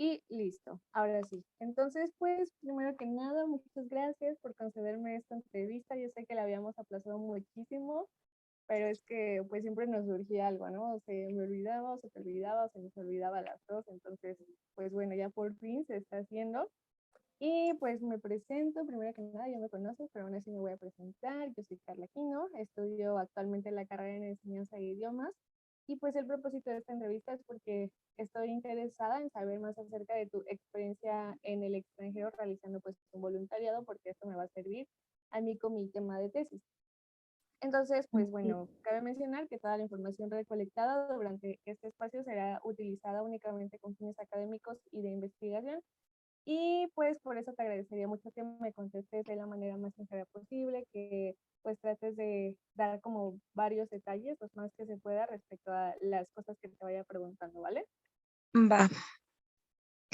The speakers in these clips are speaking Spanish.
Y listo, ahora sí. Entonces, pues, primero que nada, muchas gracias por concederme esta entrevista. Yo sé que la habíamos aplazado muchísimo, pero es que pues siempre nos surgía algo, ¿no? Se me olvidaba, o se te olvidaba, o se nos olvidaba las dos. Entonces, pues bueno, ya por fin se está haciendo. Y pues me presento, primero que nada, ya me conoces, pero aún así me voy a presentar. Yo soy Carla Quino, estudio actualmente la carrera en enseñanza de idiomas y pues el propósito de esta entrevista es porque estoy interesada en saber más acerca de tu experiencia en el extranjero realizando pues un voluntariado porque esto me va a servir a mí con mi tema de tesis. Entonces, pues Ok. bueno, cabe mencionar que toda la información recolectada durante este espacio será utilizada únicamente con fines académicos y de investigación y pues por eso te agradecería mucho que me contestes de la manera más sincera posible, que pues trates de dar como varios detalles, los más que se pueda respecto a las cosas que te vaya preguntando, ¿vale? Va.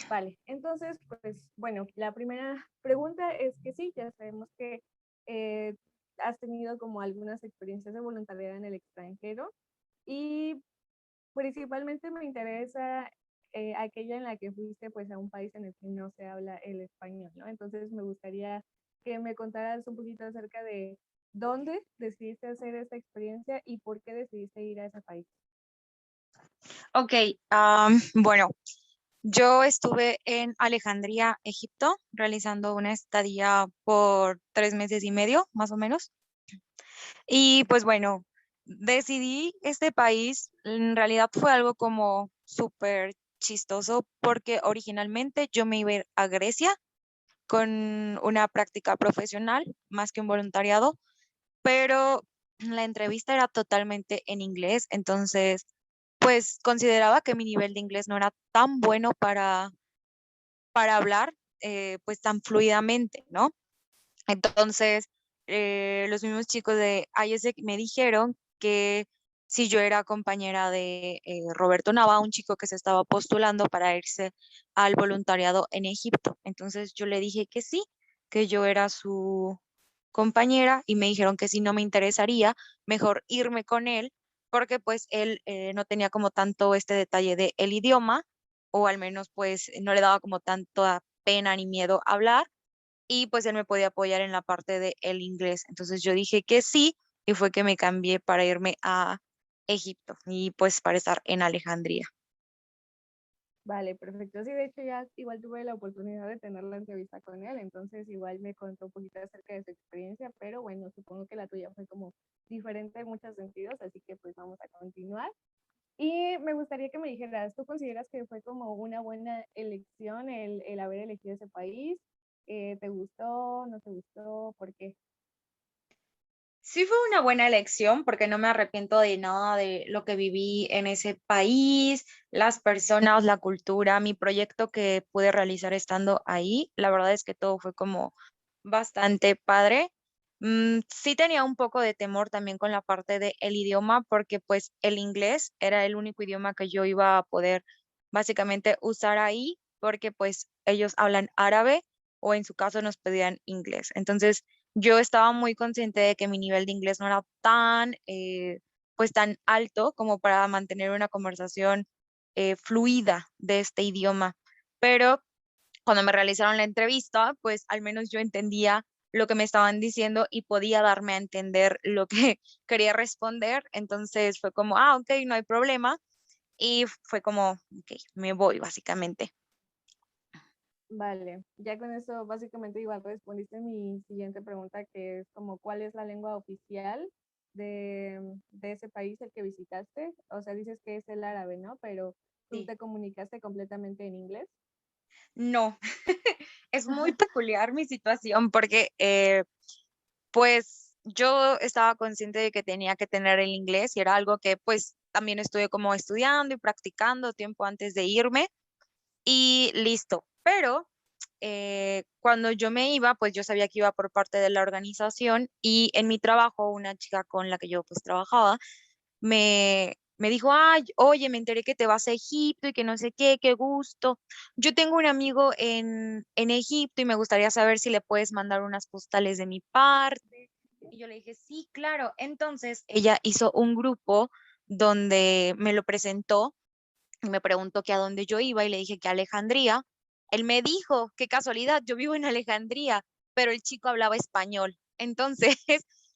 Vale, entonces pues bueno, la primera pregunta es que sí, ya sabemos que eh, has tenido como algunas experiencias de voluntariado en el extranjero y principalmente me interesa aquella en la que fuiste pues a un país en el que no se habla el español, ¿no? Entonces me gustaría que me contaras un poquito acerca de dónde decidiste hacer esta experiencia y por qué decidiste ir a ese país. Ok, bueno, yo estuve en Alejandría, Egipto, realizando una estadía por 3 meses y medio, más o menos. Y pues bueno, decidí este país, en realidad fue algo como súper chistoso porque originalmente yo me iba a ir a Grecia con una práctica profesional más que un voluntariado, pero la entrevista era totalmente en inglés, entonces pues consideraba que mi nivel de inglés no era tan bueno para hablar pues tan fluidamente, ¿no? Entonces, los mismos chicos de IESEC me dijeron que si yo era compañera de Roberto Nava, un chico que se estaba postulando para irse al voluntariado en Egipto. Entonces yo le dije que sí, que yo era su compañera y me dijeron que si no me interesaría, mejor irme con él, porque pues él no tenía como tanto este detalle de el idioma, o al menos pues no le daba como tanta pena ni miedo hablar y pues él me podía apoyar en la parte de el inglés. Entonces yo dije que sí y fue que me cambié para irme a Egipto y pues para estar en Alejandría. Vale, perfecto. Sí, de hecho ya igual tuve la oportunidad de tener la entrevista con él, entonces igual me contó un poquito acerca de su experiencia, pero bueno, supongo que la tuya fue como diferente en muchos sentidos, así que pues vamos a continuar. Y me gustaría que me dijeras, ¿tú consideras que fue como una buena elección el haber elegido ese país? ¿Te gustó? ¿No te gustó? ¿Por qué? Sí fue una buena elección porque no me arrepiento de nada de lo que viví en ese país, las personas, la cultura, mi proyecto que pude realizar estando ahí. La verdad es que todo fue como bastante padre. Sí tenía un poco de temor también con la parte del idioma porque pues el inglés era el único idioma que yo iba a poder básicamente usar ahí porque pues ellos hablan árabe o en su caso nos pedían inglés. Entonces yo estaba muy consciente de que mi nivel de inglés no era tan, pues tan alto como para mantener una conversación fluida de este idioma. Pero cuando me realizaron la entrevista, pues al menos yo entendía lo que me estaban diciendo y podía darme a entender lo que quería responder. Entonces fue como, ah, ok, no hay problema. Y fue como, ok, me voy básicamente. Vale, ya con eso básicamente igual respondiste mi siguiente pregunta, que es como, ¿cuál es la lengua oficial de ese país el que visitaste? O sea, dices que es el árabe, ¿no? Pero tú Sí. te comunicaste completamente en inglés. No, es muy peculiar mi situación porque pues yo estaba consciente de que tenía que tener el inglés y era algo que pues también estuve como estudiando y practicando tiempo antes de irme y listo. Pero cuando yo me iba, pues yo sabía que iba por parte de la organización y en mi trabajo una chica con la que yo pues trabajaba me dijo, ay, oye, me enteré que te vas a Egipto y que no sé qué, qué gusto. Yo tengo un amigo en Egipto y me gustaría saber si le puedes mandar unas postales de mi parte. Y yo le dije, sí, claro. Entonces ella hizo un grupo donde me lo presentó y me preguntó que a dónde yo iba y le dije que a Alejandría. Él me dijo, qué casualidad, yo vivo en Alejandría, pero el chico hablaba español. Entonces,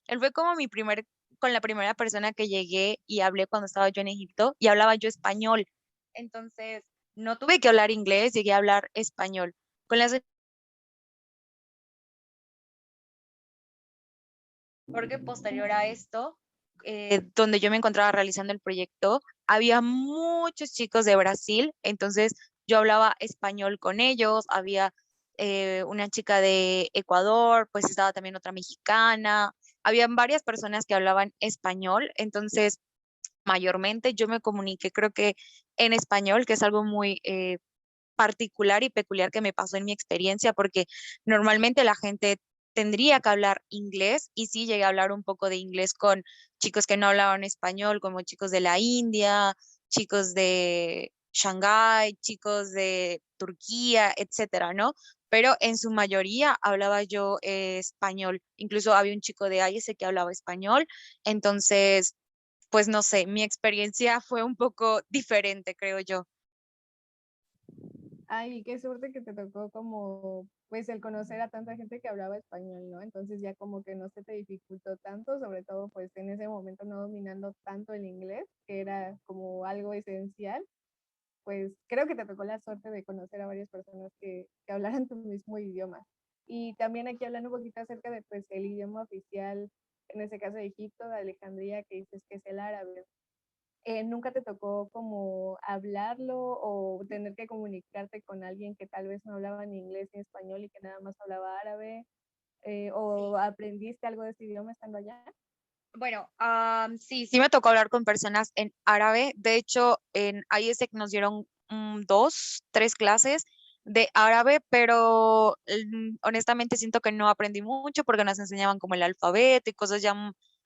él fue como con la primera persona que llegué y hablé cuando estaba yo en Egipto y hablaba yo español. Entonces, no tuve que hablar inglés, llegué a hablar español. Con las Porque posterior a esto, donde yo me encontraba realizando el proyecto, había muchos chicos de Brasil, entonces yo hablaba español con ellos, había una chica de Ecuador, pues estaba también otra mexicana, habían varias personas que hablaban español, entonces mayormente yo me comuniqué creo que en español, que es algo muy particular y peculiar que me pasó en mi experiencia, porque normalmente la gente tendría que hablar inglés y sí llegué a hablar un poco de inglés con chicos que no hablaban español, como chicos de la India, chicos de Shanghái, chicos de Turquía, etcétera, ¿no? Pero en su mayoría hablaba yo español. Incluso había un chico de IS que hablaba español. Entonces, pues no sé, mi experiencia fue un poco diferente, creo yo. Ay, qué suerte que te tocó como, pues el conocer a tanta gente que hablaba español, ¿no? Entonces ya como que no se te dificultó tanto, sobre todo pues en ese momento no dominando tanto el inglés, que era como algo esencial, pues creo que te tocó la suerte de conocer a varias personas que hablaran tu mismo idioma. Y también aquí hablando un poquito acerca de pues el idioma oficial, en este caso de Egipto, de Alejandría, que dices que es el árabe. ¿Nunca te tocó como hablarlo o tener que comunicarte con alguien que tal vez no hablaba ni inglés ni español y que nada más hablaba árabe? ¿O Sí. aprendiste algo de ese idioma estando allá? Bueno, sí, sí me tocó hablar con personas en árabe. De hecho, en IESEC nos dieron dos, tres clases de árabe, pero honestamente siento que no aprendí mucho porque nos enseñaban como el alfabeto y cosas ya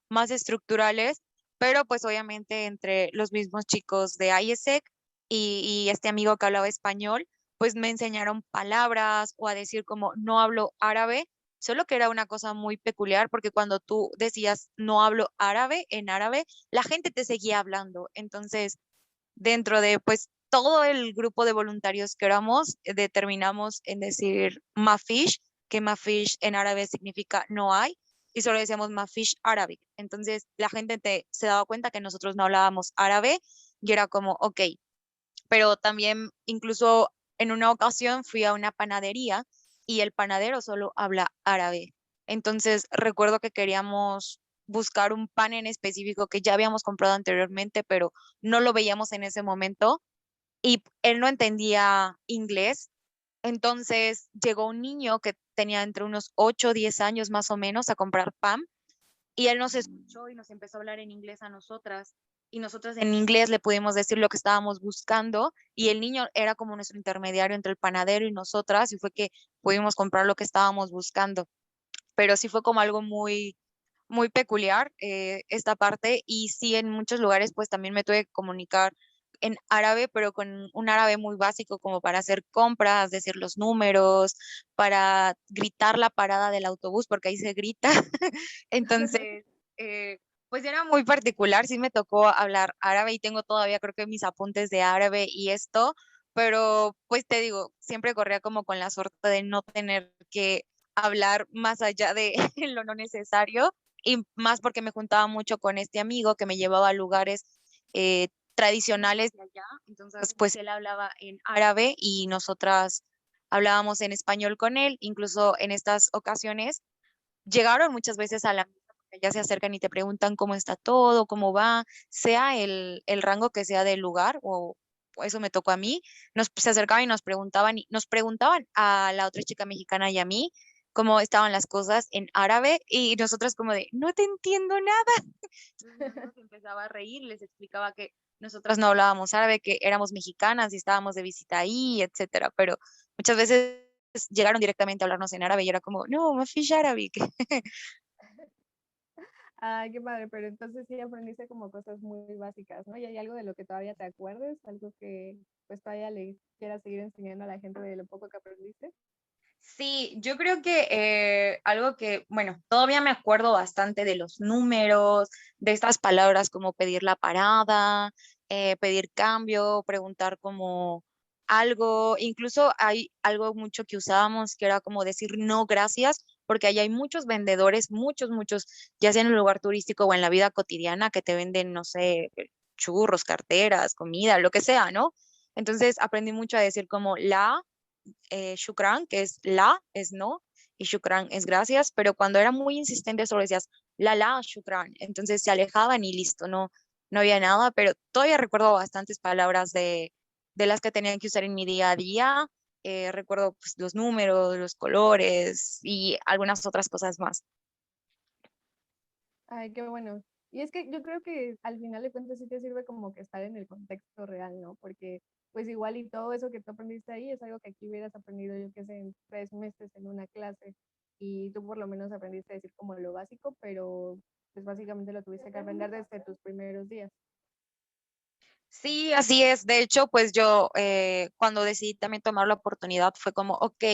más estructurales, pero pues obviamente entre los mismos chicos de IESEC y este amigo que hablaba español, pues me enseñaron palabras o a decir como no hablo árabe, solo que era una cosa muy peculiar porque cuando tú decías no hablo árabe en árabe, la gente te seguía hablando. Entonces, dentro de pues todo el grupo de voluntarios que éramos, determinamos en decir mafish, que mafish en árabe significa no hay, y solo decíamos mafish Arabic. Entonces, la gente se daba cuenta que nosotros no hablábamos árabe y era como, ok, pero también incluso en una ocasión fui a una panadería y el panadero solo habla árabe. Entonces recuerdo que queríamos buscar un pan en específico que ya habíamos comprado anteriormente, pero no lo veíamos en ese momento y él no entendía inglés. Entonces llegó un niño que tenía entre unos 8 o 10 años más o menos a comprar pan y él nos escuchó y nos empezó a hablar en inglés a nosotras y nosotras en inglés le pudimos decir lo que estábamos buscando y el niño era como nuestro intermediario entre el panadero y nosotras y fue que pudimos comprar lo que estábamos buscando. Pero sí fue como algo muy, muy peculiar esta parte y sí en muchos lugares pues también me tuve que comunicar en árabe, pero con un árabe muy básico como para hacer compras, decir los números, para gritar la parada del autobús, porque ahí se grita. Entonces, pues era muy particular, sí me tocó hablar árabe y tengo todavía creo que mis apuntes de árabe y esto, pero pues te digo, siempre corría como con la suerte de no tener que hablar más allá de lo no necesario y más porque me juntaba mucho con este amigo que me llevaba a lugares tradicionales de allá, entonces pues él hablaba en árabe y nosotras hablábamos en español con él, incluso en estas ocasiones llegaron muchas veces a la mesa porque ya se acercan y te preguntan cómo está todo, cómo va, sea el rango que sea del lugar o eso me tocó a mí, se acercaban y nos preguntaban a la otra chica mexicana y a mí cómo estaban las cosas en árabe y nosotras como de, no te entiendo nada. Entonces mi amigo se empezaba a reír, les explicaba que nosotras no hablábamos árabe, que éramos mexicanas y estábamos de visita ahí, etcétera, pero muchas veces llegaron directamente a hablarnos en árabe y era como, no, me fish Arabic. Ay, qué padre, pero entonces sí aprendiste como cosas muy básicas, ¿no? ¿Y hay algo de lo que todavía te acuerdes? ¿Algo que pues todavía le quieras seguir enseñando a la gente de lo poco que aprendiste? Sí, yo creo que algo que, bueno, todavía me acuerdo bastante de los números, de estas palabras como pedir la parada, pedir cambio, preguntar como algo, incluso hay algo mucho que usábamos que era como decir no gracias, porque ahí hay muchos vendedores, muchos, ya sea en un lugar turístico o en la vida cotidiana que te venden, no sé, churros, carteras, comida, lo que sea, ¿no? Entonces aprendí mucho a decir como shukran, que es la, es no, y shukran es gracias, pero cuando era muy insistente solo decías shukran, entonces se alejaban y listo, no había nada, pero todavía recuerdo bastantes palabras de las que tenían que usar en mi día a día, recuerdo pues, los números, los colores y algunas otras cosas más. Ay, qué bueno. Y es que yo creo que al final de cuentas sí te sirve como que estar en el contexto real, ¿no? Porque pues igual y todo eso que tú aprendiste ahí es algo que aquí hubieras aprendido, yo qué sé, en 3 meses en una clase y tú por lo menos aprendiste a decir como lo básico, pero pues básicamente lo tuviste que aprender desde tus primeros días. Sí, así es. De hecho, pues yo cuando decidí también tomar la oportunidad fue como, ok,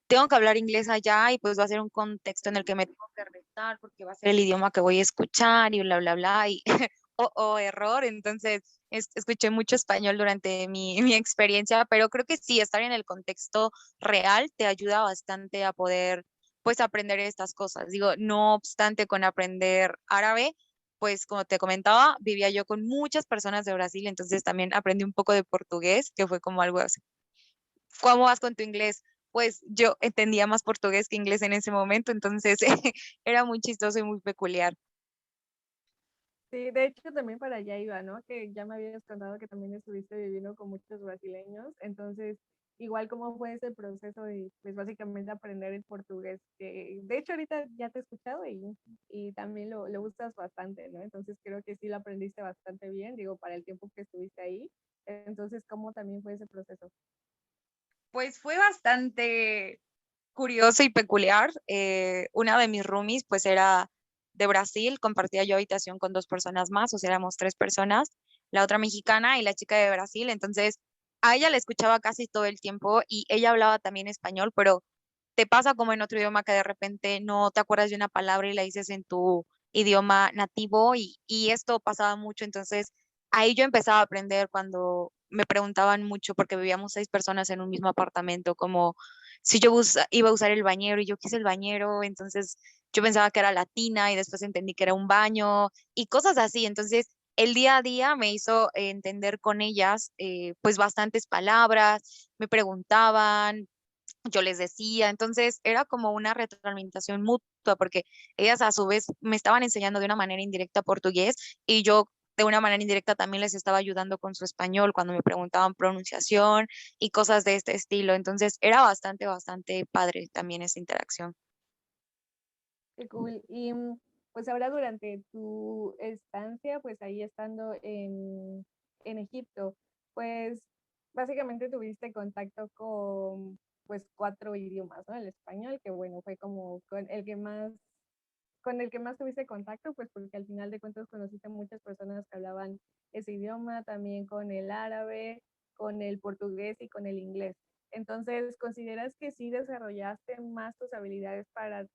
tengo que hablar inglés allá y pues va a ser un contexto en el que me tengo que retar porque va a ser el idioma que voy a escuchar y bla, bla, bla. Y, error. Entonces, escuché mucho español durante mi experiencia, pero creo que sí, estar en el contexto real te ayuda bastante a poder, pues, aprender estas cosas. Digo, no obstante con aprender árabe, pues, como te comentaba, vivía yo con muchas personas de Brasil, entonces también aprendí un poco de portugués, que fue como algo así. ¿Cómo vas con tu inglés? Pues yo entendía más portugués que inglés en ese momento, entonces era muy chistoso y muy peculiar. Sí, de hecho también para allá iba, ¿no? Que ya me habías contado que también estuviste viviendo con muchos brasileños, entonces igual cómo fue ese proceso de, pues básicamente aprender el portugués, que de hecho ahorita ya te he escuchado y también lo usas bastante, ¿no? Entonces creo que sí lo aprendiste bastante bien, digo, para el tiempo que estuviste ahí. Entonces, ¿cómo también fue ese proceso? Pues fue bastante curioso y peculiar. Una de mis roomies pues era de Brasil, compartía yo habitación con dos personas más, o sea, éramos tres personas, la otra mexicana y la chica de Brasil. Entonces, a ella le escuchaba casi todo el tiempo y ella hablaba también español, pero te pasa como en otro idioma que de repente no te acuerdas de una palabra y la dices en tu idioma nativo y esto pasaba mucho. Entonces ahí yo empezaba a aprender cuando me preguntaban mucho porque vivíamos 6 personas en un mismo apartamento, como si yo iba a usar el bañero y yo quise el bañero, entonces yo pensaba que era latina y después entendí que era un baño y cosas así. Entonces el día a día me hizo entender con ellas pues bastantes palabras, me preguntaban, yo les decía, entonces era como una retroalimentación mutua, porque ellas a su vez me estaban enseñando de una manera indirecta portugués y yo de una manera indirecta también les estaba ayudando con su español cuando me preguntaban pronunciación y cosas de este estilo. Entonces era bastante padre también esa interacción. Qué cool. Y pues ahora durante tu estancia, pues ahí estando en Egipto, pues básicamente tuviste contacto con pues 4 idiomas, ¿no? El español, que bueno, fue como con el que más tuviste contacto, pues porque al final de cuentas conociste muchas personas que hablaban ese idioma, también con el árabe, con el portugués y con el inglés. Entonces, ¿consideras que sí desarrollaste más tus habilidades para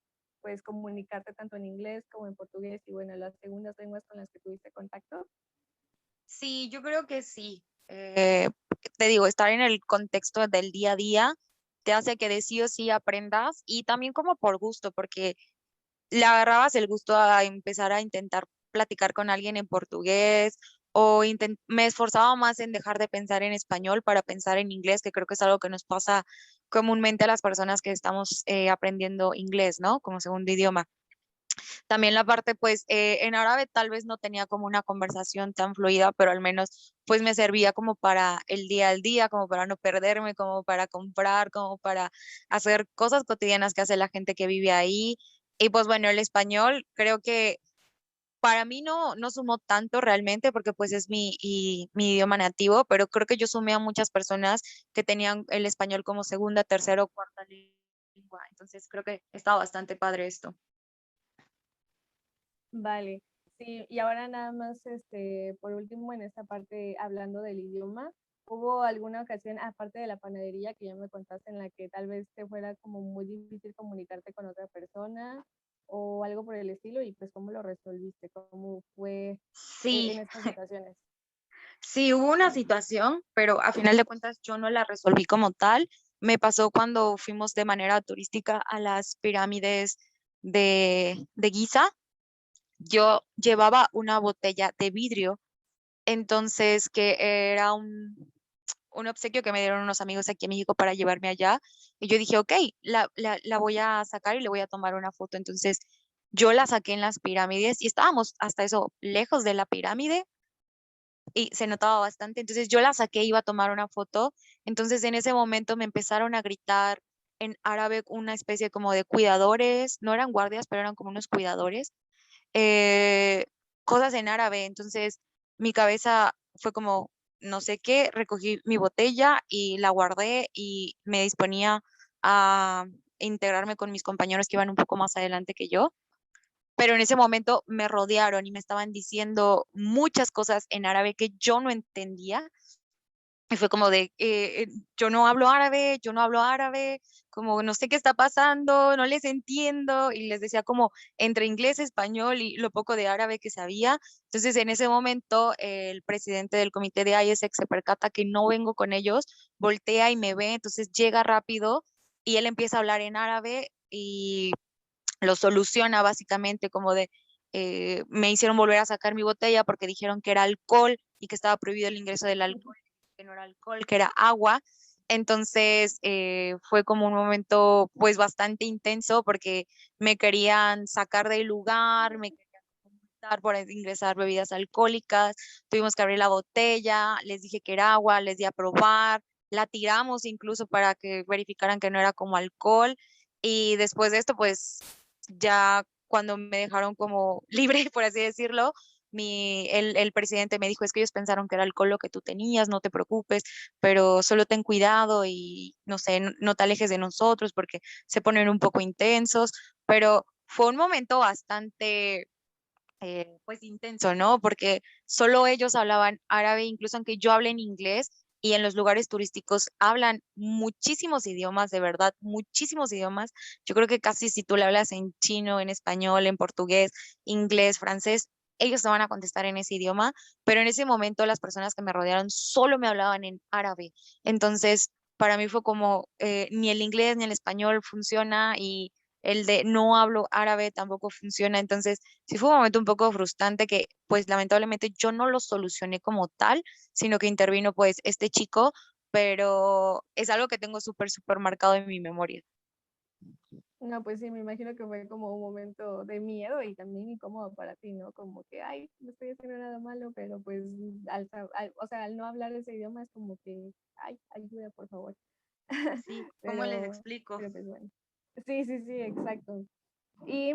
pues comunicarte tanto en inglés como en portugués y bueno, las segundas lenguas con las que tuviste contacto? Sí, yo creo que sí. Te digo, estar en el contexto del día a día te hace que de sí o sí aprendas y también como por gusto, porque le agarrabas el gusto a empezar a intentar platicar con alguien en portugués o me esforzaba más en dejar de pensar en español para pensar en inglés, que creo que es algo que nos pasa comúnmente a las personas que estamos aprendiendo inglés, ¿no? Como segundo idioma. También la parte, pues, en árabe tal vez no tenía como una conversación tan fluida, pero al menos pues me servía como para el día al día, como para no perderme, como para comprar, como para hacer cosas cotidianas que hace la gente que vive ahí. Y pues bueno, el español creo que para mí no sumó tanto realmente porque pues es mi idioma nativo, pero creo que yo sumé a muchas personas que tenían el español como segunda, tercera o cuarta lengua. Entonces creo que está bastante padre esto. Vale, sí, y ahora nada más, por último, en esta parte, hablando del idioma, ¿Hubo alguna ocasión, aparte de la panadería que ya me contaste, en la que tal vez te fuera como muy difícil comunicarte con otra persona o algo por el estilo? Y pues, ¿cómo lo resolviste? ¿Cómo fue Sí, en estas situaciones? sí, hubo una situación, pero a final de cuentas yo no la resolví como tal. Me pasó cuando fuimos de manera turística a las pirámides de Giza. Yo llevaba una botella de vidrio, entonces que era un obsequio que me dieron unos amigos aquí en México para llevarme allá. Y yo dije, ok, la voy a sacar y le voy a tomar una foto. Entonces yo la saqué en las pirámides y estábamos hasta eso, lejos de la pirámide y se notaba bastante. Entonces yo la saqué, iba a tomar una foto. Entonces en ese momento me empezaron a gritar en árabe una especie como de cuidadores, no eran guardias, pero eran como unos cuidadores, eh, cosas en árabe. Entonces mi cabeza fue como, no sé qué, recogí mi botella y la guardé y me disponía a integrarme con mis compañeros que iban un poco más adelante que yo. Pero en ese momento me rodearon y me estaban diciendo muchas cosas en árabe que yo no entendía. Y fue como de, yo no hablo árabe, yo no hablo árabe, como no sé qué está pasando, no les entiendo. Y les decía como entre inglés, español y lo poco de árabe que sabía. Entonces en ese momento el presidente del comité de ISEC se percata que no vengo con ellos, voltea y me ve, entonces llega rápido y él empieza a hablar en árabe y lo soluciona básicamente como de, me hicieron volver a sacar mi botella porque dijeron que era alcohol y que estaba prohibido el ingreso del alcohol, que no era alcohol, que era agua. Entonces fue como un momento pues bastante intenso porque me querían sacar del lugar, me querían multar por ingresar bebidas alcohólicas, tuvimos que abrir la botella, les dije que era agua, les di a probar, la tiramos incluso para que verificaran que no era como alcohol y después de esto pues ya cuando me dejaron como libre, por así decirlo, el presidente me dijo, es que ellos pensaron que era alcohol lo que tú tenías, no te preocupes, pero solo ten cuidado y no sé, no te alejes de nosotros porque se ponen un poco intensos, pero fue un momento bastante pues intenso, ¿no? Porque solo ellos hablaban árabe, incluso aunque yo hable en inglés, y en los lugares turísticos hablan muchísimos idiomas, de verdad, muchísimos idiomas. Yo creo que casi si tú le hablas en chino, en español, en portugués, inglés, francés, ellos te van a contestar en ese idioma, pero en ese momento las personas que me rodearon solo me hablaban en árabe. Entonces, para mí fue como, ni el inglés ni el español funciona y el de no hablo árabe tampoco funciona. Entonces, sí fue un momento un poco frustrante que pues lamentablemente yo no lo solucioné como tal, sino que intervino pues este chico, pero es algo que tengo súper, súper marcado en mi memoria. No, pues sí, me imagino que fue como un momento de miedo y también incómodo para ti, ¿no? Como que, ay, no estoy haciendo nada malo, pero pues o sea, al no hablar ese idioma es como que, ay, ayuda, por favor. Sí, ¿cómo les Pero, explico? pero pues bueno. Sí, sí, sí, exacto. Y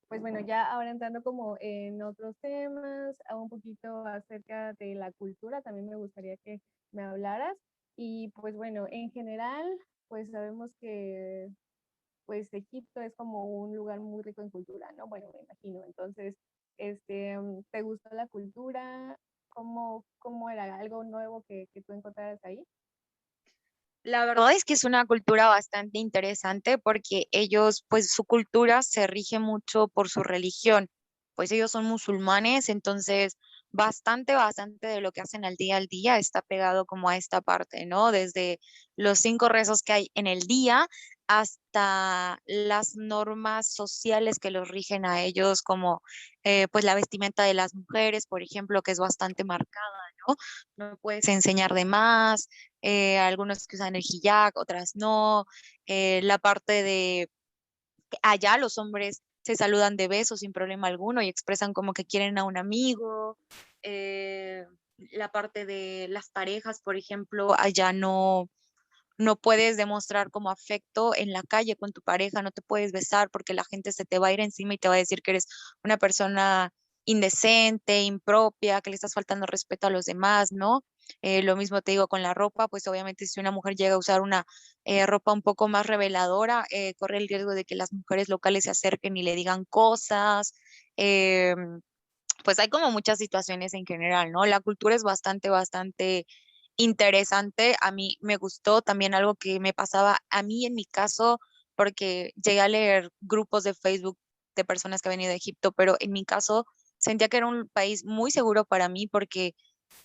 pues bueno, ya ahora entrando como en otros temas, a un poquito acerca de la cultura, también me gustaría que me hablaras. Y pues bueno, en general, pues sabemos que pues Egipto es como un lugar muy rico en cultura, ¿no? Bueno, me imagino. Entonces, ¿te gustó la cultura? ¿Cómo era? ¿Algo nuevo que tú encontraras ahí? La verdad es que es una cultura bastante interesante porque ellos, pues su cultura se rige mucho por su religión, pues ellos son musulmanes, entonces bastante de lo que hacen al día está pegado como a esta parte, ¿no? Desde los 5 rezos que hay en el día hasta las normas sociales que los rigen a ellos, como pues la vestimenta de las mujeres, por ejemplo, que es bastante marcada, ¿no? No puedes enseñar de más, algunos que usan el hijab, otras no. La parte de que allá los hombres se saludan de besos sin problema alguno y expresan como que quieren a un amigo. Eh, la parte de las parejas, por ejemplo, allá no puedes demostrar como afecto en la calle con tu pareja, no te puedes besar porque la gente se te va a ir encima y te va a decir que eres una persona indecente, impropia, que le estás faltando respeto a los demás, ¿no? Lo mismo te digo con la ropa, pues obviamente si una mujer llega a usar una ropa un poco más reveladora, corre el riesgo de que las mujeres locales se acerquen y le digan cosas. Pues hay como muchas situaciones en general, ¿no? La cultura es bastante interesante. A mí me gustó también algo que me pasaba a mí en mi caso, porque llegué a leer grupos de Facebook de personas que han venido de Egipto, pero en mi caso sentía que era un país muy seguro para mí porque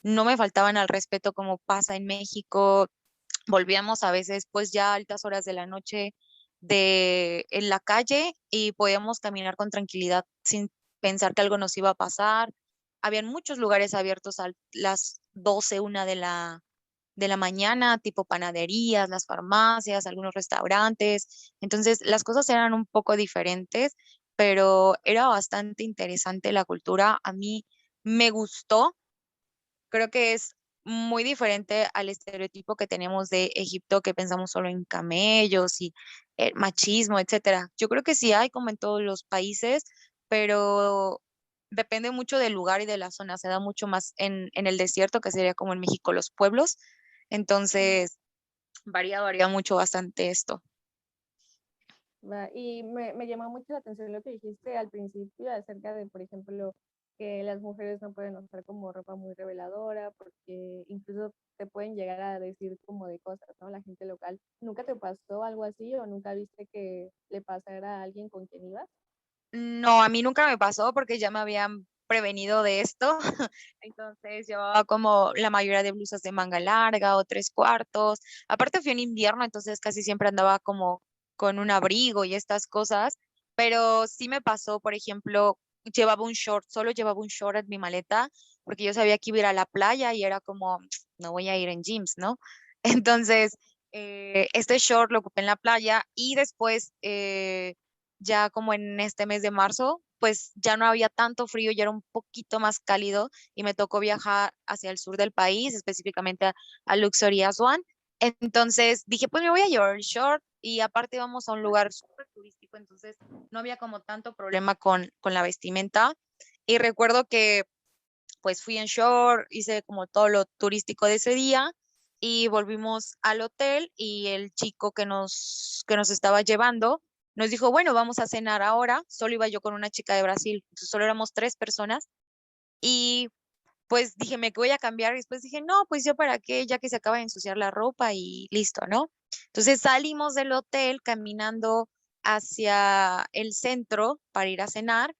no me faltaban al respeto como pasa en México. Volvíamos a veces pues ya a altas horas de la noche en la calle y podíamos caminar con tranquilidad sin pensar que algo nos iba a pasar. Habían muchos lugares abiertos a las 12 1 de la mañana, tipo panaderías, las farmacias, algunos restaurantes. Entonces, las cosas eran un poco diferentes, pero era bastante interesante la cultura. A mí me gustó. Creo que es muy diferente al estereotipo que tenemos de Egipto, que pensamos solo en camellos y machismo, etcétera. Yo creo que sí hay, como en todos los países, pero depende mucho del lugar y de la zona. Se da mucho más en el desierto, que sería como en México, los pueblos. Mm, Entonces, varía mucho bastante esto. y me llamó mucho la atención lo que dijiste al principio acerca de, por ejemplo, que las mujeres no pueden usar como ropa muy reveladora porque incluso te pueden llegar a decir como de cosas, ¿no? La gente local. ¿Nunca te pasó algo así o nunca viste que le pasara a alguien con quien ibas? No, a mí nunca me pasó porque ya me habían prevenido de esto. Entonces llevaba como la mayoría de blusas de manga larga o 3/4. Aparte fui en invierno, entonces casi siempre andaba como con un abrigo y estas cosas. Pero sí me pasó, por ejemplo, llevaba un short, solo llevaba un short en mi maleta porque yo sabía que iba a ir a la playa y era como, no voy a ir en jeans, ¿no? Entonces, este short lo ocupé en la playa y después ya como en este mes de marzo, pues ya no había tanto frío, ya era un poquito más cálido y me tocó viajar hacia el sur del país, específicamente a Luxor y Aswan. Entonces dije, pues me voy a llevar el short y aparte vamos a un lugar súper turístico, entonces no había como tanto problema con la vestimenta. Y recuerdo que pues fui en short, hice como todo lo turístico de ese día y volvimos al hotel y el chico que nos estaba llevando nos dijo, bueno, vamos a cenar ahora. Solo iba yo con una chica de Brasil, entonces solo éramos 3 personas y pues dije, me voy a cambiar y después dije, no, pues yo para qué, ya que se acaba de ensuciar la ropa y listo, ¿no? Entonces salimos del hotel caminando hacia el centro para ir a cenar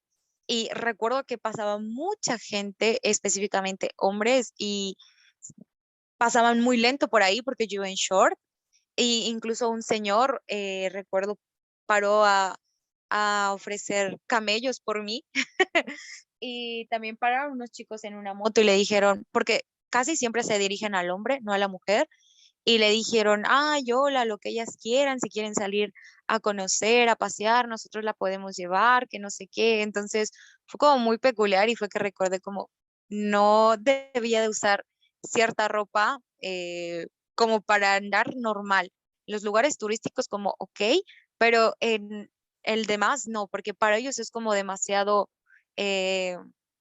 y recuerdo que pasaba mucha gente, específicamente hombres, y pasaban muy lento por ahí porque yo iba en short. Y incluso un señor, recuerdo, paró a ofrecer camellos por mí. Y también pararon unos chicos en una moto y le dijeron, porque casi siempre se dirigen al hombre, no a la mujer, y le dijeron, ay, hola, lo que ellas quieran, si quieren salir a conocer, a pasear, nosotros la podemos llevar, que no sé qué. Entonces fue como muy peculiar y fue que recordé como no debía de usar cierta ropa como para andar normal. Los lugares turísticos como ok, pero en el demás no, porque para ellos es como demasiado eh,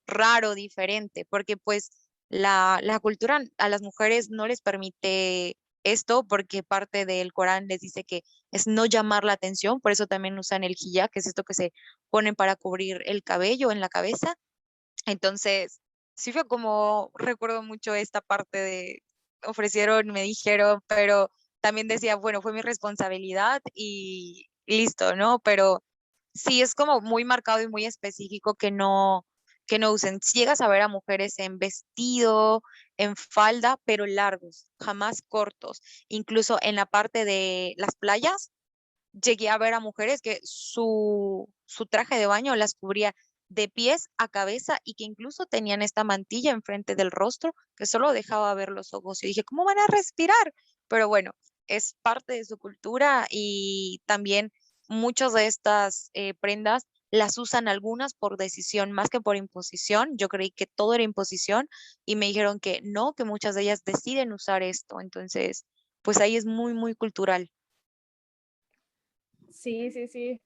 raro, diferente, porque pues la cultura a las mujeres no les permite esto porque parte del Corán les dice que es no llamar la atención, por eso también usan el hijab, que es esto que se ponen para cubrir el cabello en la cabeza. Entonces, sí fue como, recuerdo mucho esta parte de, ofrecieron, me dijeron, pero también decía, bueno, fue mi responsabilidad y listo, ¿no? Pero sí es como muy marcado y muy específico que no usen. Si llegas a ver a mujeres en vestido, en falda, pero largos, jamás cortos. Incluso en la parte de las playas, llegué a ver a mujeres que su traje de baño las cubría de pies a cabeza y que incluso tenían esta mantilla enfrente del rostro que solo dejaba ver los ojos. Y dije, ¿cómo van a respirar? Pero bueno, es parte de su cultura y también muchas de estas prendas las usan algunas por decisión más que por imposición. Yo creí que todo era imposición y me dijeron que no, que muchas de ellas deciden usar esto. Entonces, pues ahí es muy, muy cultural. Sí, sí, sí.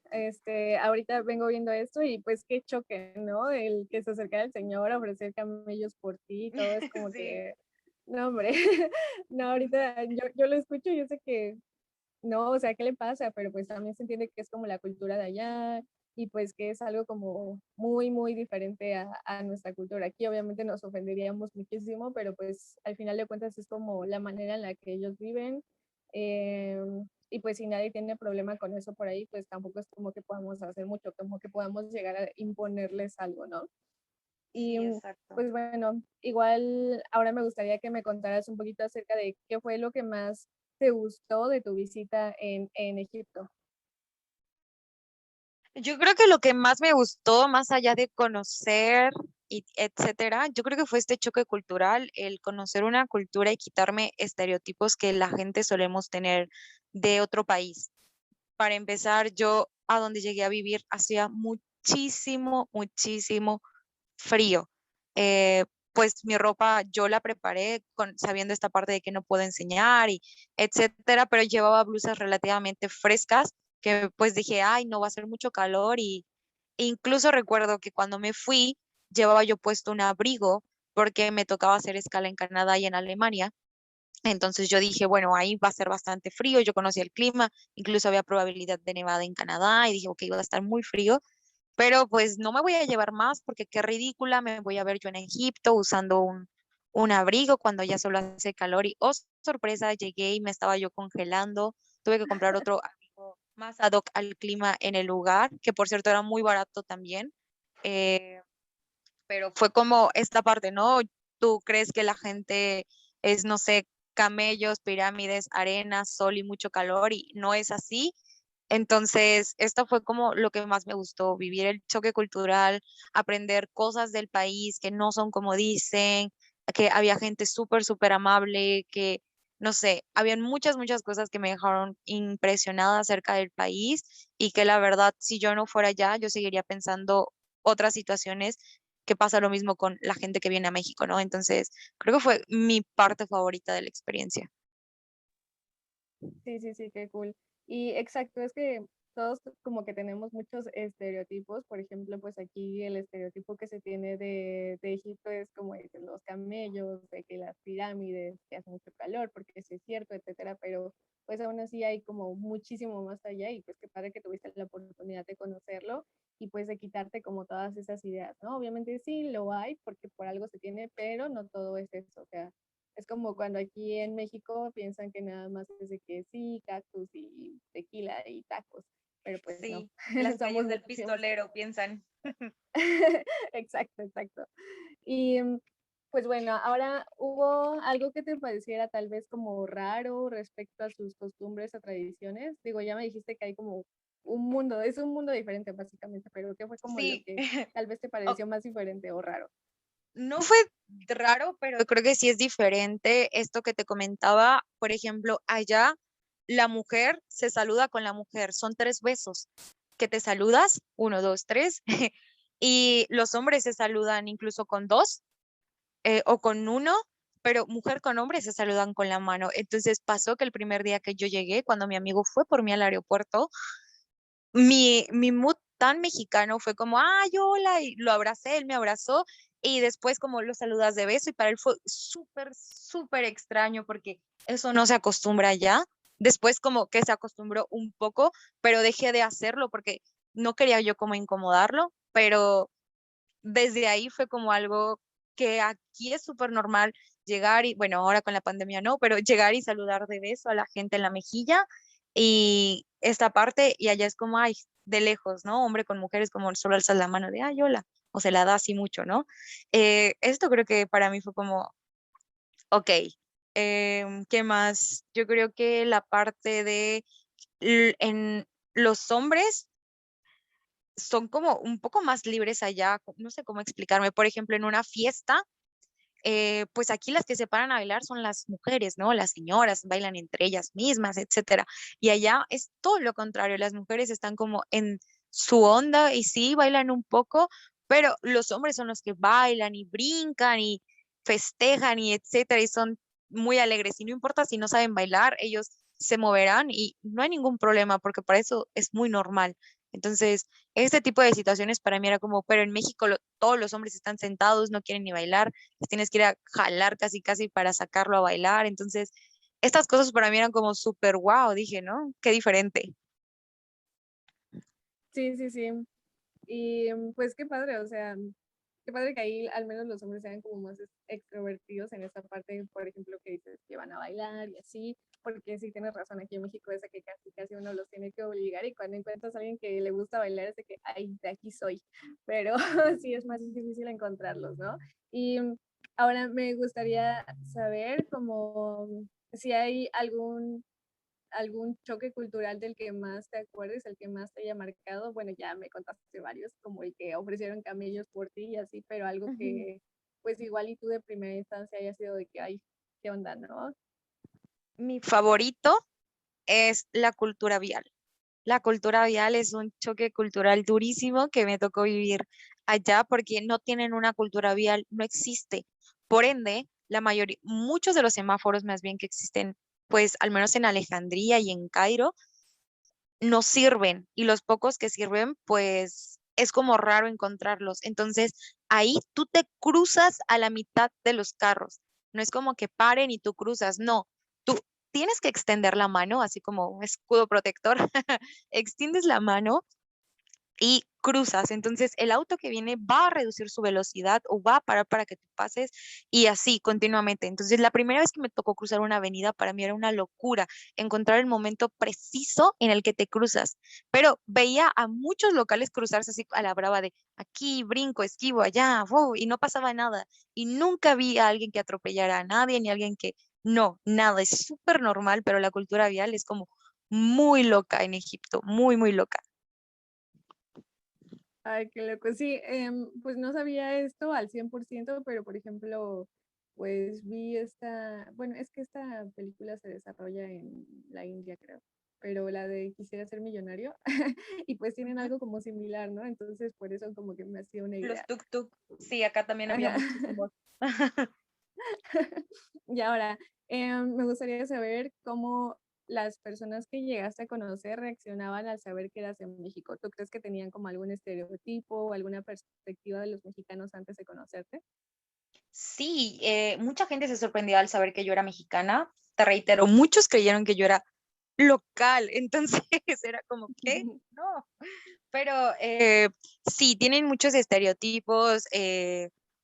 Ahorita vengo viendo esto y pues qué choque, ¿no? El que se acercara el señor a ofrecer camellos por ti y todo es como Sí. que, no, hombre, no, ahorita yo lo escucho y yo sé que no, o sea, ¿qué le pasa? Pero pues también se entiende que es como la cultura de allá y pues que es algo como muy, muy diferente a nuestra cultura. Aquí obviamente nos ofenderíamos muchísimo, pero pues al final de cuentas es como la manera en la que ellos viven. eh, y pues si nadie tiene problema con eso por ahí, pues tampoco es como que podamos hacer mucho, como que podamos llegar a imponerles algo, ¿no? Y Sí, exacto. pues bueno, igual ahora me gustaría que me contaras un poquito acerca de qué fue lo que más te gustó de tu visita en Egipto. Yo creo que lo que más me gustó, más allá de conocer y etcétera, yo creo que fue este choque cultural, el conocer una cultura y quitarme estereotipos que la gente solemos tener de otro país. Para empezar, yo a donde llegué a vivir hacía muchísimo, muchísimo frío. Eh, pues mi ropa yo la preparé sabiendo esta parte de que no puedo enseñar y etcétera, pero llevaba blusas relativamente frescas que pues dije, ay, no va a ser mucho calor y e incluso recuerdo que cuando me fui llevaba yo puesto un abrigo porque me tocaba hacer escala en Canadá y en Alemania. Entonces yo dije, bueno, ahí va a ser bastante frío, yo conocía el clima, incluso había probabilidad de nevada en Canadá y dije, ok, va a estar muy frío, pero pues no me voy a llevar más porque qué ridícula me voy a ver yo en Egipto usando un abrigo cuando ya solo hace calor y, oh, sorpresa, llegué y me estaba yo congelando, tuve que comprar otro abrigo más ad hoc al clima en el lugar, que por cierto era muy barato también, eh, pero fue como esta parte, ¿no? Tú crees que la gente es, no sé, camellos, pirámides, arena, sol y mucho calor y no es así. Entonces, esto fue como lo que más me gustó, vivir el choque cultural, aprender cosas del país que no son como dicen, que había gente súper, súper amable, que, no sé, habían muchas, muchas cosas que me dejaron impresionada acerca del país y que la verdad, si yo no fuera allá, yo seguiría pensando otras situaciones que pasa lo mismo con la gente que viene a México, ¿no? Entonces, creo que fue mi parte favorita de la experiencia. Sí, sí, sí, qué cool. Y exacto, es que todos como que tenemos muchos estereotipos. Por ejemplo, pues aquí el estereotipo que se tiene de Egipto es como de que los camellos, de que las pirámides, que hace mucho calor, porque eso es cierto, etcétera, pero pues aún así hay como muchísimo más allá y pues qué padre que tuviste la oportunidad de conocerlo y pues de quitarte como todas esas ideas, ¿no? Obviamente sí lo hay porque por algo se tiene, pero no todo es eso, o sea, es como cuando aquí en México piensan que nada más es de que sí, cactus y tequila y tacos, pero pues no, Sí, las somos calles del muchísimos. pistolero, piensan. Exacto, exacto. Y pues bueno, ahora hubo algo que te pareciera tal vez como raro respecto a sus costumbres o tradiciones. Digo, ya me dijiste que hay como un mundo, es un mundo diferente básicamente, pero ¿qué fue como lo Sí, que tal vez te o- pareció más diferente o raro? no fue raro, pero creo que sí es diferente esto que te comentaba. Por ejemplo, allá la mujer se saluda con la mujer, son tres besos que te saludas, uno, dos, tres, y los hombres se saludan incluso con dos o con uno, pero mujer con hombre se saludan con la mano. Entonces pasó que el primer día que yo llegué, cuando mi amigo fue por mí al aeropuerto, mi mood tan mexicano fue como, ay, hola, y lo abracé, él me abrazó, y después como lo saludas de beso, y para él fue súper, súper extraño porque eso no se acostumbra ya. Después como que se acostumbró un poco, pero dejé de hacerlo porque no quería yo como incomodarlo, pero desde ahí fue como algo que aquí es súper normal llegar y, bueno, ahora con la pandemia no, pero llegar y saludar de beso a la gente en la mejilla y esta parte, y allá es como, ay, de lejos, ¿no? Hombre con mujeres como solo alzas la mano de, ay, hola, o se la da así mucho, ¿no? Esto creo que para mí fue como, ok, ¿qué más? Yo creo que la parte de en los hombres son como un poco más libres allá, no sé cómo explicarme, por ejemplo, en una fiesta, pues aquí las que se paran a bailar son las mujeres, ¿no? Las señoras bailan entre ellas mismas, etcétera. Y allá es todo lo contrario, las mujeres están como en su onda y sí, bailan un poco, pero los hombres son los que bailan y brincan y festejan y etcétera, y son muy alegres. Y no importa si no saben bailar, ellos se moverán y no hay ningún problema porque para eso es muy normal. Entonces, este tipo de situaciones para mí era como, pero en México todos los hombres están sentados, no quieren ni bailar, les tienes que ir a jalar casi casi para sacarlo a bailar. Entonces, estas cosas para mí eran como súper wow, dije, ¿no? Qué diferente. Sí, sí, sí. Y pues qué padre, o sea, qué padre que ahí al menos los hombres sean como más extrovertidos en esta parte, por ejemplo, que dices que van a bailar y así, porque sí tienes razón, aquí en México es de que casi casi uno los tiene que obligar y cuando encuentras a alguien que le gusta bailar es de que, ay, de aquí soy, pero sí es más difícil encontrarlos, ¿no? Y ahora me gustaría saber como si hay algún choque cultural del que más te acuerdes, el que más te haya marcado. Bueno, ya me contaste varios, como el que ofrecieron camellos por ti y así, pero algo Ujú. que pues igual y tú de primera instancia haya sido de que, ay, qué onda, ¿no? Mi favorito es la cultura vial. La cultura vial es un choque cultural durísimo que me tocó vivir allá porque no tienen una cultura vial, no existe. Por ende, la mayoría, muchos de los semáforos más bien que existen, pues al menos en Alejandría y en Cairo, no sirven y los pocos que sirven, pues es como raro encontrarlos. Entonces, ahí tú te cruzas a la mitad de los carros. No es como que paren y tú cruzas, no. Tú tienes que extender la mano, así como un escudo protector. Extiendes la mano y cruzas. Entonces, el auto que viene va a reducir su velocidad o va a parar para que tú pases y así continuamente. Entonces, la primera vez que me tocó cruzar una avenida, para mí era una locura encontrar el momento preciso en el que te cruzas. Pero veía a muchos locales cruzarse así a la brava de aquí, brinco, esquivo, allá, y no pasaba nada. Y nunca vi a alguien que atropellara a nadie ni a alguien que... No, nada, es súper normal, pero la cultura vial es como muy loca en Egipto, muy, muy loca. Ay, qué loco. Sí, pues no sabía esto al 100%, pero por ejemplo, pues vi bueno, es que esta película se desarrolla en la India, creo, pero la de Quisiera ser millonario, y pues tienen Ujú. algo como similar, ¿no? Entonces, por eso como que me hacía una Los idea. tuk-tuk. Sí, acá también había Ajá. muchísimos. Y ahora, me gustaría saber cómo las personas que llegaste a conocer reaccionaban al saber que eras en México. ¿Tú crees que tenían como algún estereotipo o alguna perspectiva de los mexicanos antes de conocerte? Sí, mucha gente se sorprendió al saber que yo era mexicana. Te reitero, muchos creyeron que yo era local, entonces era como, ¿qué? No. Pero sí, tienen muchos estereotipos,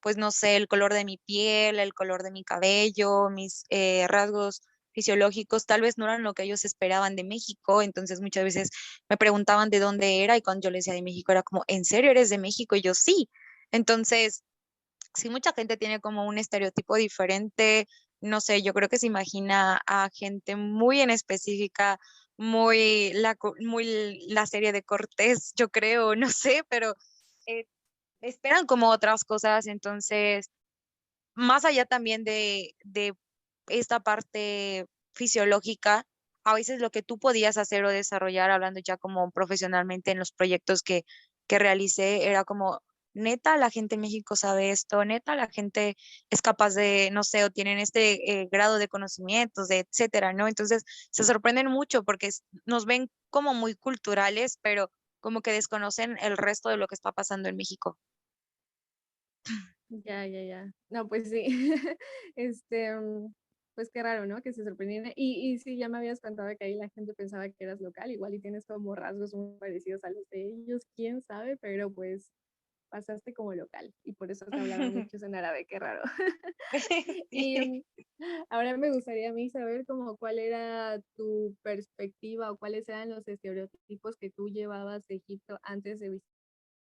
pues no sé, el color de mi piel, el color de mi cabello, mis rasgos fisiológicos, tal vez no eran lo que ellos esperaban de México, entonces muchas veces me preguntaban de dónde era y cuando yo les decía de México era como, ¿en serio eres de México? Y yo sí. Entonces, sí, mucha gente tiene como un estereotipo diferente, no sé, yo creo que se imagina a gente muy en específica, muy la serie de Cortés, yo creo, no sé, pero eh, esperan como otras cosas, entonces, más allá también de esta parte fisiológica, a veces lo que tú podías hacer o desarrollar, hablando ya como profesionalmente en los proyectos que realicé, era como, neta, la gente en México sabe esto, neta, la gente es capaz de, no sé, o tienen este grado de conocimientos, de etcétera, ¿no? Entonces, se sorprenden mucho porque nos ven como muy culturales, pero como que desconocen el resto de lo que está pasando en México. Ya, ya, ya. No, pues sí. Este, pues qué raro, ¿no? Que se sorprendieran. Y sí, ya me habías contado que ahí la gente pensaba que eras local, igual y tienes como rasgos muy parecidos a los de ellos, quién sabe, pero pues pasaste como local y por eso te hablaban muchos en árabe, qué raro. Y Sí. ahora me gustaría a mí saber como cuál era tu perspectiva o cuáles eran los estereotipos que tú llevabas de Egipto antes de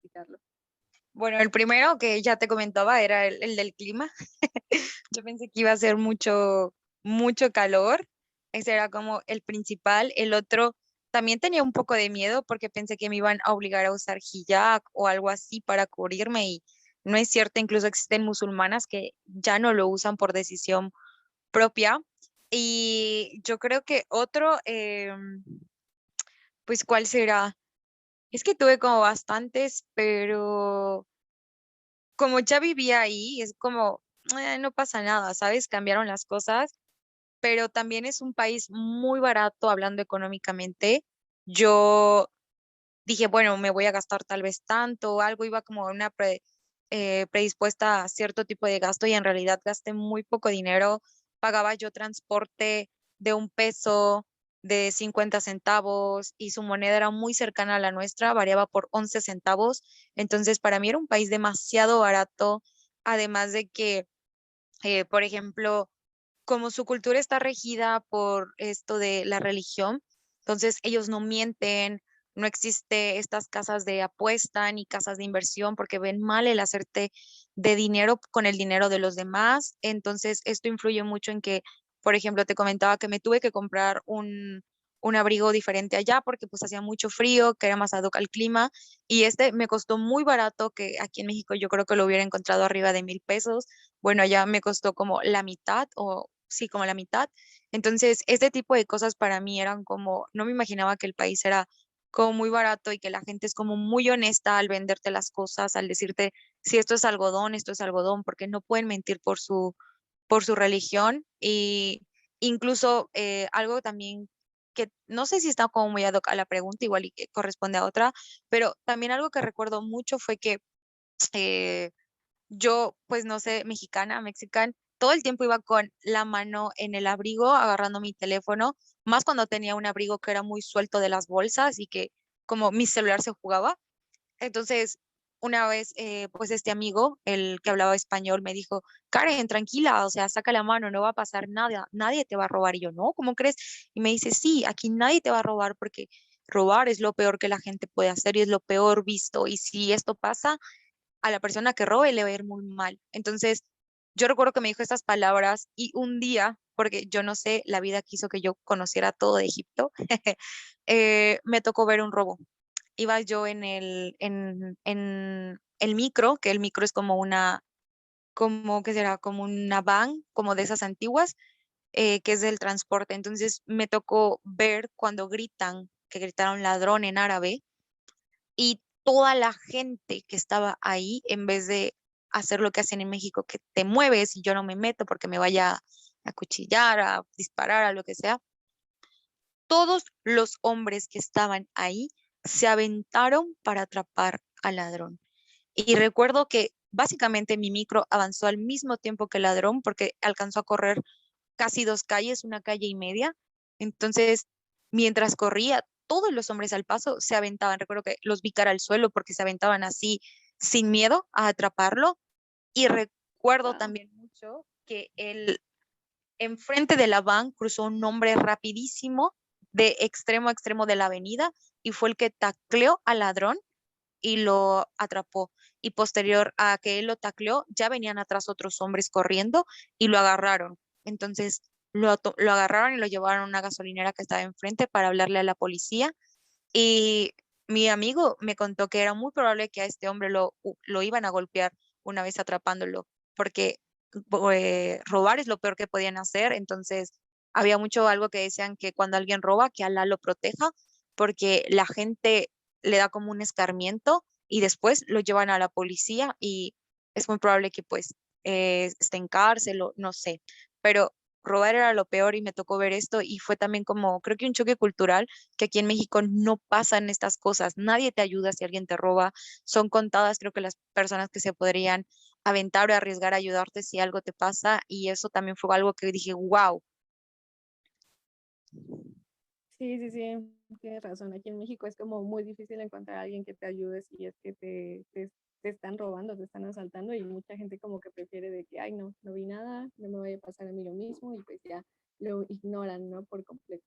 visitarlo. Bueno, el primero que ya te comentaba era el del clima. Yo pensé que iba a ser mucho, mucho calor. Ese era como el principal. El otro también tenía un poco de miedo porque pensé que me iban a obligar a usar hijab o algo así para cubrirme y no es cierto. Incluso existen musulmanas que ya no lo usan por decisión propia. Y yo creo que otro, pues, ¿cuál será? Es que tuve como bastantes, pero como ya vivía ahí, es como, no pasa nada, ¿sabes? Cambiaron las cosas, pero también es un país muy barato hablando económicamente. Yo dije, bueno, me voy a gastar tal vez tanto, o algo iba como una predispuesta a cierto tipo de gasto y en realidad gasté muy poco dinero. Pagaba yo transporte de 1 peso, de 50 centavos y su moneda era muy cercana a la nuestra, variaba por 11 centavos. Entonces, para mí era un país demasiado barato, además de que, por ejemplo, como su cultura está regida por esto de la religión, entonces ellos no mienten, no existe estas casas de apuesta ni casas de inversión porque ven mal el hacerte de dinero con el dinero de los demás. Entonces esto influye mucho en que, por ejemplo, te comentaba que me tuve que comprar un abrigo diferente allá porque pues hacía mucho frío, que era más ad hoc al clima y este me costó muy barato que aquí en México yo creo que lo hubiera encontrado arriba de 1,000 pesos. Bueno, allá me costó como la mitad o sí, como la mitad. Entonces, este tipo de cosas para mí eran como, no me imaginaba que el país era como muy barato y que la gente es como muy honesta al venderte las cosas, al decirte si esto es algodón, porque no pueden mentir por su religión. Y incluso algo también que no sé si está como muy ad hoc a la pregunta, igual y que corresponde a otra, pero también algo que recuerdo mucho fue que eh, yo, pues no sé, mexicana, todo el tiempo iba con la mano en el abrigo, agarrando mi teléfono, más cuando tenía un abrigo que era muy suelto de las bolsas y que como mi celular se jugaba. Entonces, una vez, pues este amigo, el que hablaba español, me dijo, Karen, tranquila, o sea, saca la mano, no va a pasar nada, nadie te va a robar. Y yo, no, ¿cómo crees? Y me dice, sí, aquí nadie te va a robar porque robar es lo peor que la gente puede hacer y es lo peor visto. Y si esto pasa, a la persona que robe le va a ir muy mal. Entonces, yo recuerdo que me dijo estas palabras y un día, porque yo no sé, la vida quiso que yo conociera todo de Egipto, me tocó ver un robo. Iba yo en el micro, que el micro es como una, como, ¿qué será? Como una van, como de esas antiguas, que es del transporte. Entonces me tocó ver cuando gritan, que gritaron ladrón en árabe, y toda la gente que estaba ahí, en vez de hacer lo que hacen en México, que te mueves y yo no me meto porque me vaya a cuchillar, a disparar, a lo que sea, todos los hombres que estaban ahí se aventaron para atrapar al ladrón. Y recuerdo que básicamente mi micro avanzó al mismo tiempo que el ladrón porque alcanzó a correr casi 2 calles, 1 calle y media. Entonces, mientras corría, todos los hombres al paso se aventaban. Recuerdo que los vi cara al suelo porque se aventaban así sin miedo a atraparlo. Y recuerdo Wow. también mucho que enfrente de la van cruzó un hombre rapidísimo de extremo a extremo de la avenida y fue el que tacleó al ladrón y lo atrapó. Y posterior a que él lo tacleó, ya venían atrás otros hombres corriendo y lo agarraron. Entonces lo agarraron y lo llevaron a una gasolinera que estaba enfrente para hablarle a la policía. Y mi amigo me contó que era muy probable que a este hombre lo iban a golpear una vez atrapándolo, porque robar es lo peor que podían hacer. Entonces había mucho algo que decían que cuando alguien roba, que Alá lo proteja, porque la gente le da como un escarmiento y después lo llevan a la policía y es muy probable que pues esté en cárcel o no sé, pero robar era lo peor y me tocó ver esto y fue también como, creo que un choque cultural que aquí en México no pasan estas cosas, nadie te ayuda si alguien te roba, son contadas creo que las personas que se podrían aventar o arriesgar a ayudarte si algo te pasa y eso también fue algo que dije, wow. Sí, sí, sí, tienes razón. Aquí en México es como muy difícil encontrar a alguien que te ayude si es que te están robando, te están asaltando y mucha gente como que prefiere de que, ay, no, no vi nada, no me vaya a pasar a mí lo mismo y pues ya lo ignoran, ¿no? Por completo.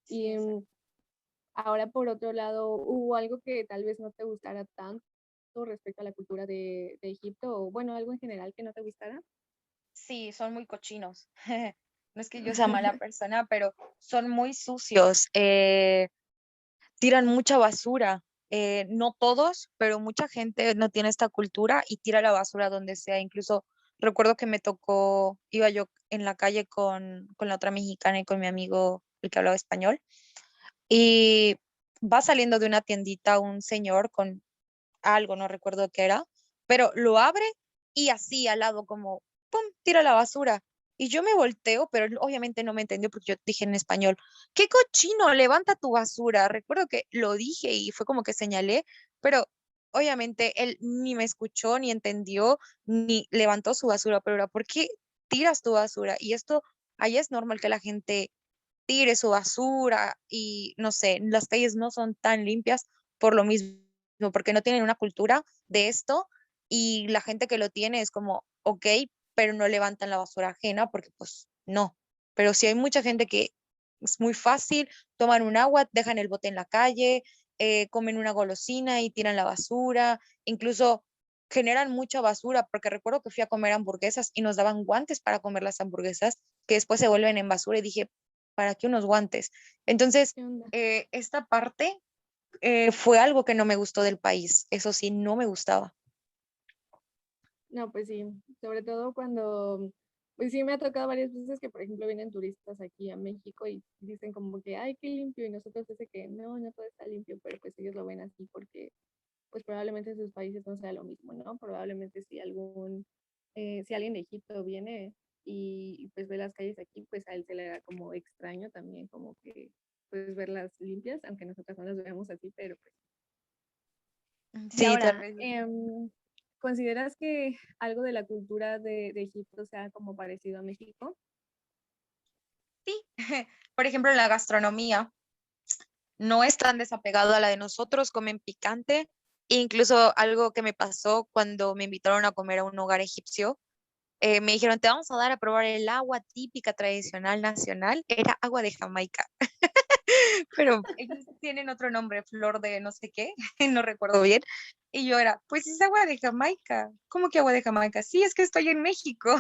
Sí, Y exacto. ahora por otro lado, ¿hubo algo que tal vez no te gustara tanto respecto a la cultura de Egipto o bueno, algo en general que no te gustara? Sí, son muy cochinos. No es que yo sea mala persona, pero son muy sucios. Tiran mucha basura. No todos, pero mucha gente no tiene esta cultura y tira la basura donde sea. Incluso recuerdo que me tocó, iba yo en la calle con la otra mexicana y con mi amigo, el que hablaba español, y va saliendo de una tiendita un señor con algo, no recuerdo qué era, pero lo abre y así al lado como, ¡pum!, tira la basura. Y yo me volteo, pero él obviamente no me entendió porque yo dije en español, ¡qué cochino! Levanta tu basura. Recuerdo que lo dije y fue como que señalé, pero obviamente él ni me escuchó, ni entendió, ni levantó su basura, pero era, ¿por qué tiras tu basura? Y esto, allá es normal que la gente tire su basura y no sé, las calles no son tan limpias por lo mismo, porque no tienen una cultura de esto y la gente que lo tiene es como, ok, pero no levantan la basura ajena porque pues no. Pero si hay mucha gente que es muy fácil, toman un agua, dejan el bote en la calle, comen una golosina y tiran la basura, incluso generan mucha basura, porque recuerdo que fui a comer hamburguesas y nos daban guantes para comer las hamburguesas, que después se vuelven en basura y dije, ¿para qué unos guantes? Entonces, ¿Qué onda? esta parte fue algo que no me gustó del país, eso sí, no me gustaba. No, pues sí, sobre todo cuando, pues sí me ha tocado varias veces que, por ejemplo, vienen turistas aquí a México y dicen como que, ay, qué limpio, y nosotros dice que no, no todo está limpio, pero pues ellos lo ven así porque, pues probablemente en sus países no sea lo mismo, ¿no? Probablemente si alguien de Egipto viene y pues ve las calles aquí, pues a él se le da como extraño también, como que, pues verlas limpias, aunque nosotros no las veamos así, pero pues. Y Sí, tal ahora, vez. ¿consideras que algo de la cultura de Egipto sea como parecido a México? Sí, por ejemplo, la gastronomía no es tan desapegado a la de nosotros, comen picante. Incluso algo que me pasó cuando me invitaron a comer a un hogar egipcio, me dijeron, te vamos a dar a probar el agua típica, tradicional, nacional. Era agua de Jamaica, pero ellos tienen otro nombre, flor de no sé qué, no recuerdo bien. Y yo era, pues es agua de Jamaica. ¿Cómo que agua de Jamaica? Sí, es que estoy en México.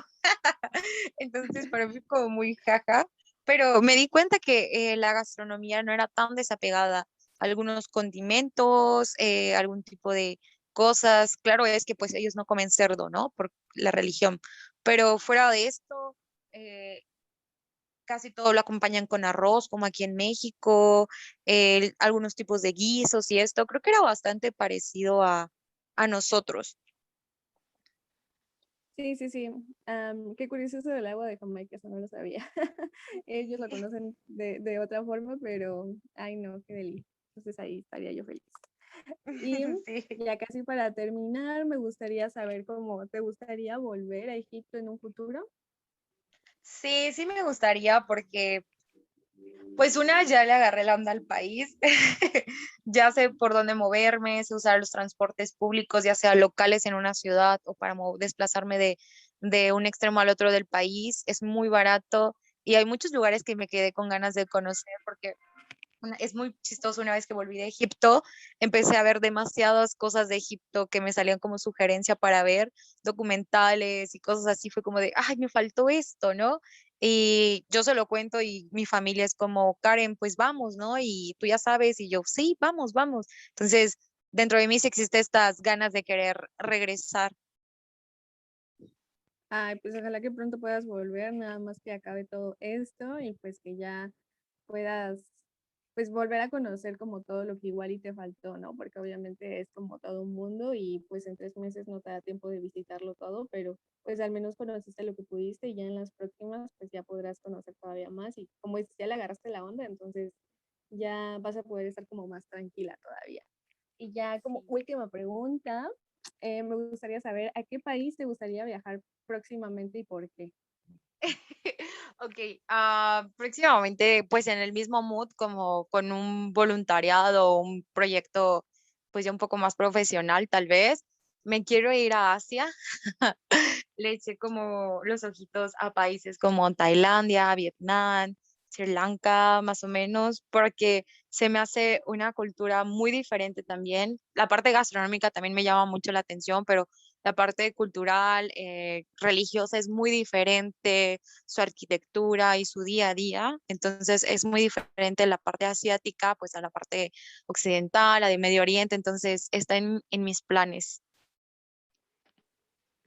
Entonces, para mí fue como muy jaja, pero me di cuenta que la gastronomía no era tan desapegada a algunos condimentos, algún tipo de cosas. Claro es que pues ellos no comen cerdo, ¿no? Por la religión, pero fuera de esto, eh, casi todo lo acompañan con arroz, como aquí en México, algunos tipos de guisos y esto. Creo que era bastante parecido a nosotros. Sí, sí, sí. Qué curioso eso del agua de Jamaica, eso no lo sabía. Ellos lo conocen de otra forma, pero, ay no, qué delicia. Entonces ahí estaría yo feliz. Y Sí. ya casi para terminar, me gustaría saber cómo te gustaría volver a Egipto en un futuro. Sí, sí me gustaría porque pues una, ya le agarré la onda al país, ya sé por dónde moverme, sé usar los transportes públicos, ya sea locales en una ciudad o para desplazarme de un extremo al otro del país, es muy barato y hay muchos lugares que me quedé con ganas de conocer porque es muy chistoso, una vez que volví de Egipto, empecé a ver demasiadas cosas de Egipto que me salían como sugerencia para ver, documentales y cosas así, fue como de, ay, me faltó esto, ¿no? Y yo se lo cuento y mi familia es como, Karen, pues vamos, ¿no? Y tú ya sabes, y yo, sí, vamos, vamos. Entonces, dentro de mí sí existe estas ganas de querer regresar. Ay, pues ojalá que pronto puedas volver, nada más que acabe todo esto y pues que ya puedas pues volver a conocer como todo lo que igual y te faltó, ¿no? Porque obviamente es como todo un mundo y pues en 3 meses no te da tiempo de visitarlo todo, pero pues al menos conociste lo que pudiste y ya en las próximas pues ya podrás conocer todavía más y como dices, ya le agarraste la onda, entonces ya vas a poder estar como más tranquila todavía. Y ya como última pregunta, me gustaría saber a qué país te gustaría viajar próximamente y por qué. Ok, próximamente pues en el mismo mood como con un voluntariado o un proyecto pues ya un poco más profesional tal vez. Me quiero ir a Asia, le eché como los ojitos a países como Tailandia, Vietnam, Sri Lanka, más o menos, porque se me hace una cultura muy diferente también. La parte gastronómica también me llama mucho la atención, pero la parte cultural, religiosa es muy diferente, su arquitectura y su día a día. Entonces es muy diferente la parte asiática, pues a la parte occidental, la de Medio Oriente. Entonces está en mis planes.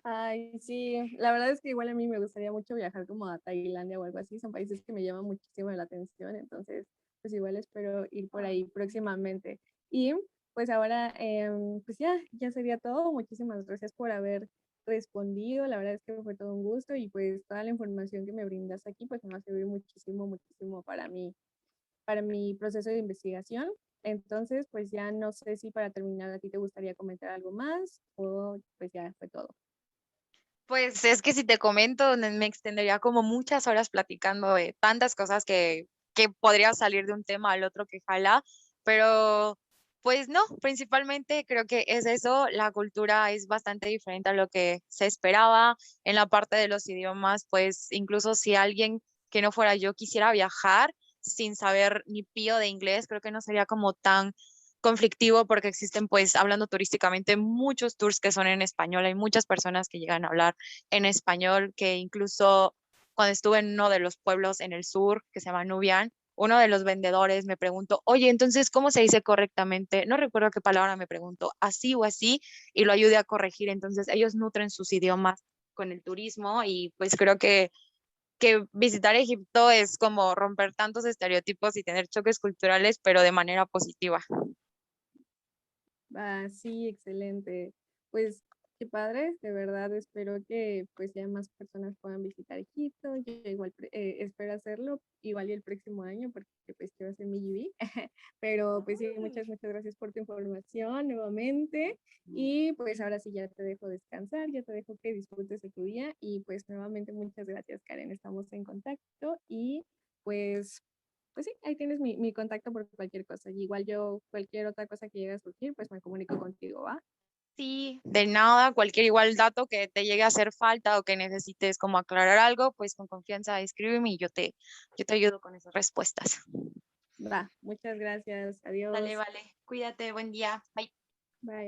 Ay, sí, la verdad es que igual a mí me gustaría mucho viajar como a Tailandia o algo así, son países que me llaman muchísimo la atención, entonces pues igual espero ir por ahí próximamente. Y pues ahora, pues ya sería todo, muchísimas gracias por haber respondido, la verdad es que fue todo un gusto y pues toda la información que me brindas aquí pues me va a servir muchísimo, muchísimo para mi proceso de investigación. Entonces, pues ya no sé si para terminar a ti te gustaría comentar algo más o pues ya fue todo. Pues es que si te comento, me extendería como muchas horas platicando de tantas cosas que que podría salir de un tema al otro que jala, pero pues no, principalmente creo que es eso, la cultura es bastante diferente a lo que se esperaba. En la parte de los idiomas, pues incluso si alguien que no fuera yo quisiera viajar sin saber ni pío de inglés, creo que no sería como tan conflictivo porque existen, pues, hablando turísticamente, muchos tours que son en español. Hay muchas personas que llegan a hablar en español, que incluso cuando estuve en uno de los pueblos en el sur, que se llama Nubian, uno de los vendedores me preguntó, oye, entonces, ¿cómo se dice correctamente? No recuerdo qué palabra me preguntó, así o así, y lo ayudé a corregir. Entonces, ellos nutren sus idiomas con el turismo y pues creo que visitar Egipto es como romper tantos estereotipos y tener choques culturales, pero de manera positiva. Ah, sí, excelente. Pues qué padre, de verdad espero que pues ya más personas puedan visitar Egipto. Yo igual espero hacerlo, igual y el próximo año, porque pues quiero hacer mi GB. Pero pues sí, muchas gracias por tu información nuevamente. Y pues ahora sí ya te dejo descansar, ya te dejo que disfrutes de tu día. Y pues nuevamente muchas gracias, Karen. Estamos en contacto y pues sí, ahí tienes mi contacto por cualquier cosa. Y igual yo, cualquier otra cosa que llegue a surgir, pues me comunico contigo, ¿va? Sí, de nada, cualquier igual dato que te llegue a hacer falta o que necesites como aclarar algo, pues con confianza escríbeme y yo te ayudo con esas respuestas. Va, muchas gracias. Dale, Adiós. vale. Cuídate, buen día. Bye. Bye.